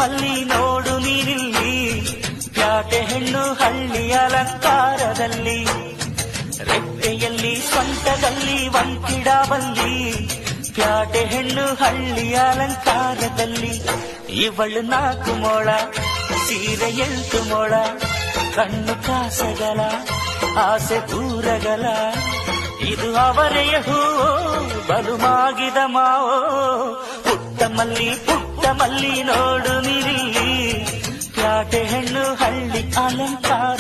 ಮಲ್ಲಿ ನೋಡು ನೀನಿಲ್ಲಿ, ಪ್ಯಾಟೆ ಹೆಣ್ಣು ಹಳ್ಳಿ ಅಲಂಕಾರದಲ್ಲಿ, ರೆಪ್ಪೆಯಲ್ಲಿ ಸ್ವಂತದಲ್ಲಿ ವಂಕಿಡಬಲ್ಲಿ, ಪ್ಯಾಟೆ ಹೆಣ್ಣು ಹಳ್ಳಿ ಅಲಂಕಾರದಲ್ಲಿ. ಇವಳು 4 ಮೊಳ, ಸೀರೆ 8 ಮೊಳ, ಕಣ್ಣು ಕಾಸಗಲ, ಆಸೆ ಪೂರಗಲ, ಇದು ಅವರೆಯ ಹೂವೋ ಬಲುಮಾಗಿದ ಮಾವೋ. ಪುಟ್ಟ ಮಲ್ಲಿ ನೋಡು ನೀರಿಲ್ಲಿ, ಪ್ಯಾಟೆ ಹೆಣ್ಣು ಹಳ್ಳಿ ಅಲಂಕಾರ.